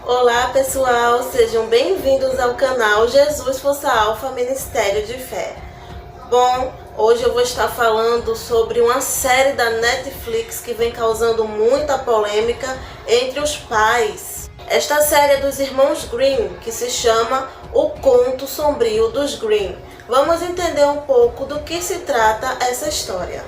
Olá pessoal, sejam bem-vindos ao canal Jesus Força Alfa Ministério de Fé. Bom, hoje eu vou estar falando sobre uma série da Netflix que vem causando muita polêmica entre os pais. Esta série é dos irmãos Grimm, que se chama O Conto Sombrio dos Grimm. Vamos entender um pouco do que se trata essa história.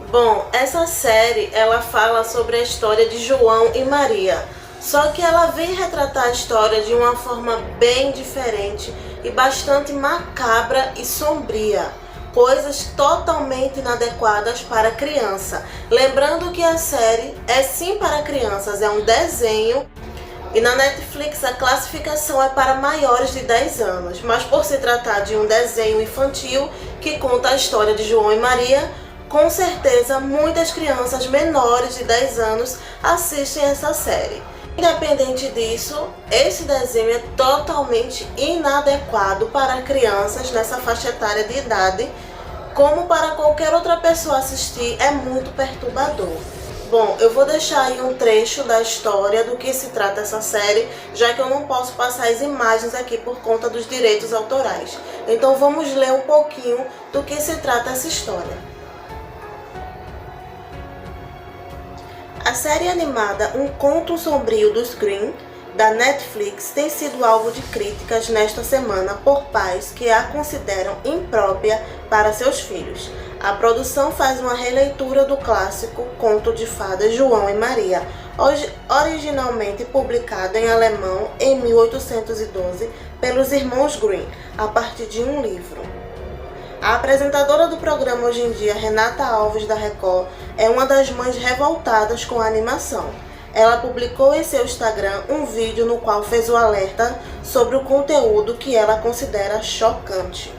Bom, essa série ela fala sobre a história de João e Maria, só que ela vem retratar a história de uma forma bem diferente e bastante macabra e sombria, coisas totalmente inadequadas para criança. Lembrando que a série é sim para crianças, é um desenho e na Netflix a classificação é para maiores de 10 anos, mas por se tratar de um desenho infantil que conta a história de João e Maria, com certeza muitas crianças menores de 10 anos assistem essa série. Independente disso, esse desenho é totalmente inadequado para crianças nessa faixa etária de idade, como para qualquer outra pessoa assistir, é muito perturbador. Bom, eu vou deixar aí um trecho da história do que se trata essa série, já que eu não posso passar as imagens aqui por conta dos direitos autorais. Então vamos ler um pouquinho do que se trata essa história. A série animada Um Conto Sombrio dos Grimm, da Netflix, tem sido alvo de críticas nesta semana por pais que a consideram imprópria para seus filhos. A produção faz uma releitura do clássico Conto de Fadas João e Maria, originalmente publicado em alemão em 1812 pelos irmãos Grimm, a partir de um livro. A apresentadora do programa hoje em dia, Renata Alves da Record, é uma das mães revoltadas com a animação. Ela publicou em seu Instagram um vídeo no qual fez o alerta sobre o conteúdo que ela considera chocante.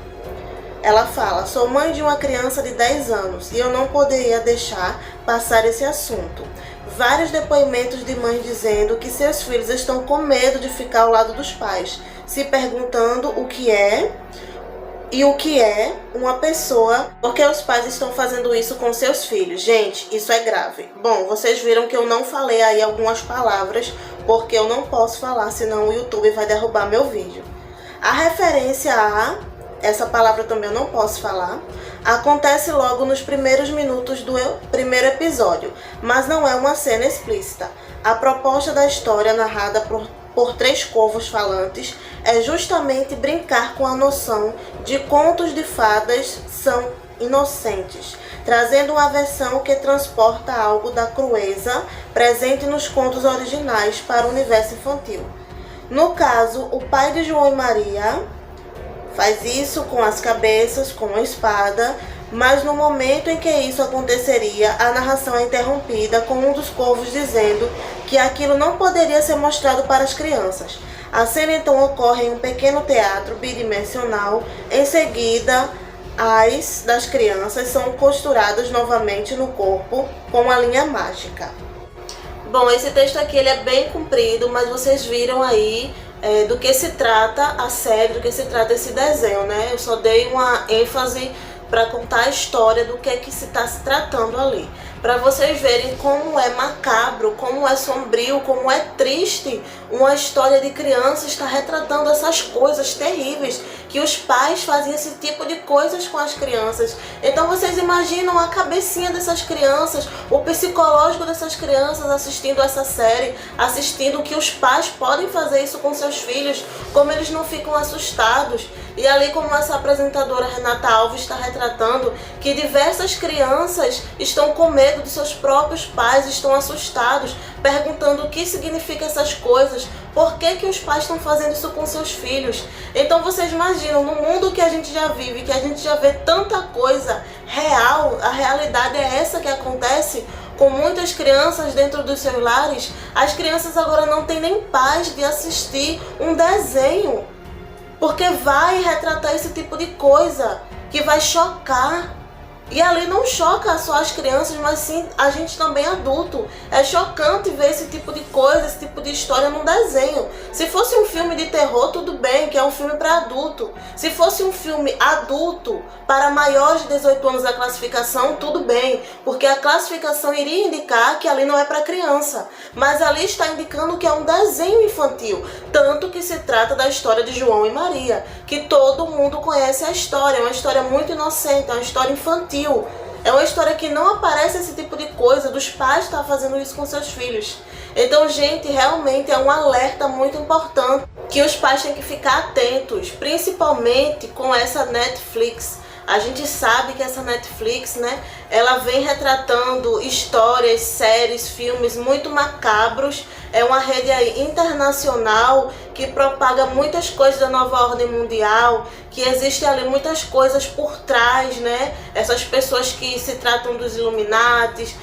Ela fala: "Sou mãe de uma criança de 10 anos e eu não poderia deixar passar esse assunto. Vários depoimentos de mães dizendo que seus filhos estão com medo de ficar ao lado dos pais, se perguntando o que é uma pessoa, porque os pais estão fazendo isso com seus filhos. Gente, isso é grave." Bom, vocês viram que eu não falei aí algumas palavras, porque eu não posso falar, senão o YouTube vai derrubar meu vídeo. A referência a essa palavra também eu não posso falar. Acontece logo nos primeiros minutos do primeiro episódio, mas não é uma cena explícita. A proposta da história, narrada por três corvos falantes, é justamente brincar com a noção de contos de fadas são inocentes, trazendo uma versão que transporta algo da crueza presente nos contos originais para o universo infantil. No caso, o pai de João e Maria faz isso com as cabeças, com a espada, mas no momento em que isso aconteceria, a narração é interrompida com um dos corvos dizendo que aquilo não poderia ser mostrado para as crianças. A cena então ocorre em um pequeno teatro bidimensional. Em seguida, as das crianças são costuradas novamente no corpo com a linha mágica. Bom, esse texto aqui ele é bem comprido, mas vocês viram aí do que se trata a série, do que se trata esse desenho, né? Eu só dei uma ênfase para contar a história do que é que se está se tratando ali, para vocês verem como é macabro, como é sombrio, como é triste uma história de criança está retratando essas coisas terríveis, que os pais fazem esse tipo de coisas com as crianças. Então vocês imaginam a cabecinha dessas crianças, o psicológico dessas crianças assistindo essa série, assistindo que os pais podem fazer isso com seus filhos, como eles não ficam assustados. E ali como essa apresentadora Renata Alves está retratando que diversas crianças estão com medo de seus próprios pais, estão assustados, perguntando o que significa essas coisas, por que os pais estão fazendo isso com seus filhos. Então vocês imaginam, no mundo que a gente já vive, que a gente já vê tanta coisa real, a realidade é essa que acontece com muitas crianças dentro dos seus lares. As crianças agora não têm nem paz de assistir um desenho, porque vai retratar esse tipo de coisa que vai chocar. E ali não choca só as crianças, mas sim a gente também adulto. É chocante ver esse tipo de coisa, esse tipo de história num desenho. Se fosse um filme de terror, tudo bem, que é um filme para adulto. Se fosse um filme adulto, para maiores de 18 anos a classificação, tudo bem, porque a classificação iria indicar que ali não é para criança. Mas ali está indicando que é um desenho infantil. Tanto que se trata da história de João e Maria, que todo mundo conhece a história. É uma história muito inocente, é uma história infantil. É uma história que não aparece esse tipo de coisa dos pais estar fazendo isso com seus filhos. Então, gente, realmente é um alerta muito importante que os pais têm que ficar atentos, principalmente com essa Netflix. A gente sabe que essa Netflix, né, ela vem retratando histórias, séries, filmes muito macabros. É uma rede aí internacional que propaga muitas coisas da nova ordem mundial, que existem ali muitas coisas por trás, né? Essas pessoas que se tratam dos Illuminatis,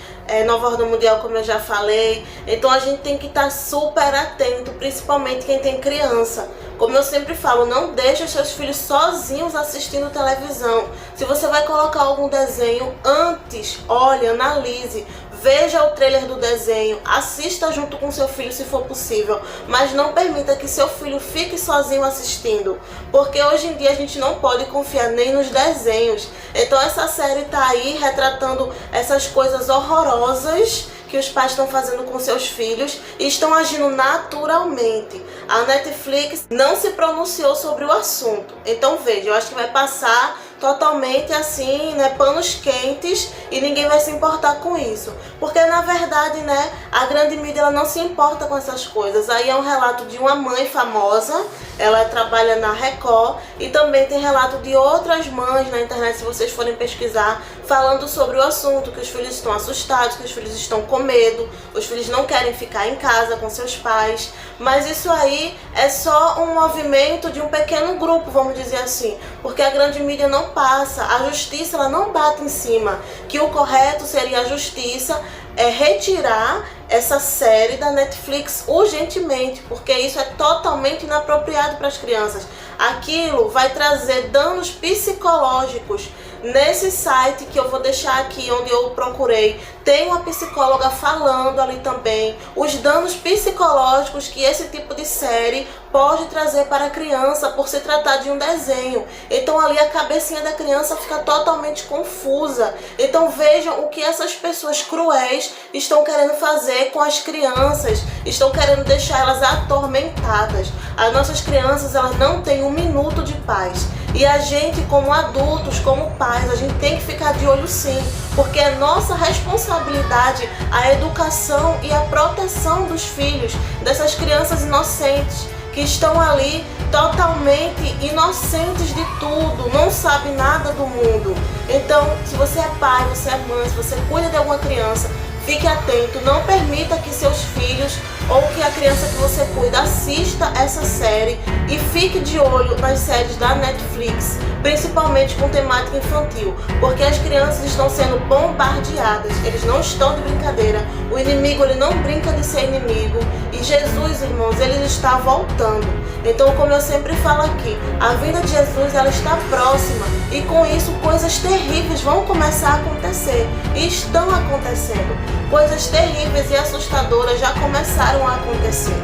nova ordem mundial, como eu já falei. Então a gente tem que estar super atento, principalmente quem tem criança. Como eu sempre falo, não deixe os seus filhos sozinhos assistindo televisão. Se você vai colocar algum desenho, antes, olhe, analise, veja o trailer do desenho, assista junto com seu filho se for possível, mas não permita que seu filho fique sozinho assistindo, porque hoje em dia a gente não pode confiar nem nos desenhos. Então essa série tá aí retratando essas coisas horrorosas que os pais estão fazendo com seus filhos e estão agindo naturalmente. A Netflix não se pronunciou sobre o assunto. Então veja, eu acho que vai passar totalmente assim, né, panos quentes, e ninguém vai se importar com isso. Porque na verdade, né, a grande mídia ela não se importa com essas coisas. Aí é um relato de uma mãe famosa, ela trabalha na Record, e também tem relato de outras mães na internet, se vocês forem pesquisar, falando sobre o assunto, que os filhos estão assustados, que os filhos estão com medo, os filhos não querem ficar em casa com seus pais. Mas isso aí é só um movimento de um pequeno grupo, vamos dizer assim, porque a grande mídia não passa, a justiça ela não bate em cima, que o correto seria a justiça retirar essa série da Netflix urgentemente, porque isso é totalmente inapropriado para as crianças. Aquilo vai trazer danos psicológicos. Nesse site que eu vou deixar aqui, onde eu procurei, tem uma psicóloga falando ali também os danos psicológicos que esse tipo de série pode trazer para a criança por se tratar de um desenho. Então ali a cabecinha da criança fica totalmente confusa. Então vejam o que essas pessoas cruéis estão querendo fazer com as crianças, estão querendo deixar elas atormentadas. As nossas crianças, elas não têm um minuto de paz. E a gente, como adultos, como pais, a gente tem que ficar de olho sim, porque é nossa responsabilidade a educação e a proteção dos filhos, dessas crianças inocentes, que estão ali totalmente inocentes de tudo, não sabem nada do mundo. Então, se você é pai, você é mãe, se você cuida de alguma criança, fique atento, não permita que seus filhos ou que a criança que você cuida assista essa série, e fique de olho nas séries da Netflix, principalmente com temática infantil, porque as crianças estão sendo bombardeadas, eles não estão de brincadeira, o inimigo ele não brinca de ser inimigo, e Jesus, irmãos, ele está voltando. Então, como eu sempre falo aqui, a vinda de Jesus ela está próxima, e com isso coisas terríveis vão começar a acontecer, e estão acontecendo. Coisas terríveis e assustadoras já começaram a acontecer.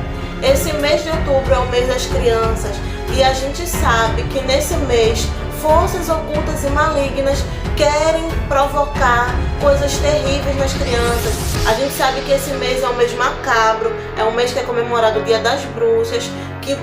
Esse mês de outubro é o mês das crianças, e a gente sabe que nesse mês forças ocultas e malignas querem provocar coisas terríveis nas crianças. A gente sabe que esse mês é um mês macabro, é um mês que é comemorado o Dia das Bruxas, que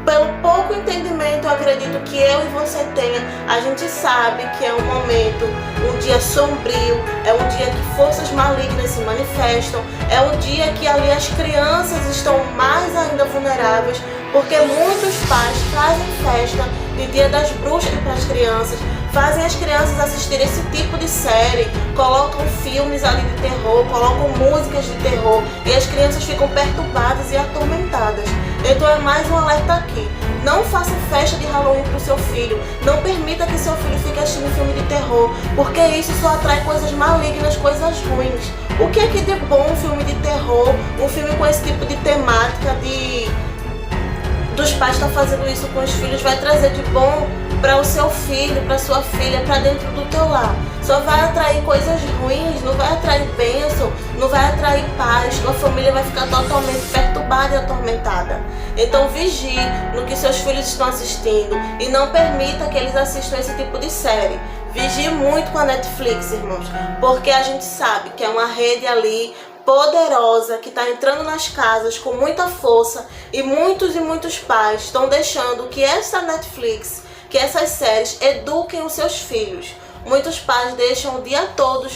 pelo pouco entendimento, eu acredito que eu e você tenha, a gente sabe que é um momento, um dia sombrio, é um dia que forças malignas se manifestam, é um dia que ali as crianças estão mais ainda vulneráveis, porque muitos pais fazem festa de Dia das Bruxas para as crianças, fazem as crianças assistirem esse tipo de série, colocam filmes ali de terror, colocam músicas de terror, e as crianças ficam perturbadas e atormentadas. Então é mais um alerta aqui. Não faça festa de Halloween para o seu filho. Não permita que seu filho fique assistindo filme de terror, porque isso só atrai coisas malignas, coisas ruins. O que é que de bom um filme de terror, um filme com esse tipo de temática dos pais estar fazendo isso com os filhos, vai trazer de bom para o seu filho, para sua filha, para dentro do teu lar. Só vai atrair coisas ruins, não vai atrair bênção, não vai atrair paz. Tua família vai ficar totalmente perturbada e atormentada. Então vigie no que seus filhos estão assistindo e não permita que eles assistam esse tipo de série. Vigie muito com a Netflix, irmãos, porque a gente sabe que é uma rede ali poderosa que está entrando nas casas com muita força, e muitos pais estão deixando que essa Netflix, que essas séries eduquem os seus filhos. Muitos pais deixam o dia todo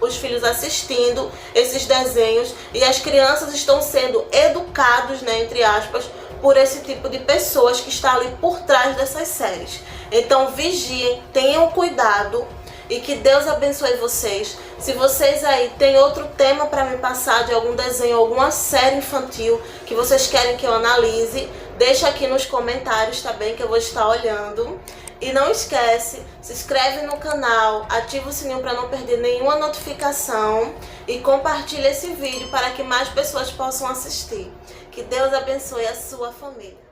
os filhos assistindo esses desenhos, e as crianças estão sendo educados, né, entre aspas, por esse tipo de pessoas que está ali por trás dessas séries. Então vigiem, tenham cuidado e que Deus abençoe vocês. Se vocês aí têm outro tema para me passar de algum desenho, alguma série infantil que vocês querem que eu analise, deixa aqui nos comentários, tá bem? Que eu vou estar olhando. E não esquece, se inscreve no canal, ativa o sininho para não perder nenhuma notificação e compartilha esse vídeo para que mais pessoas possam assistir. Que Deus abençoe a sua família.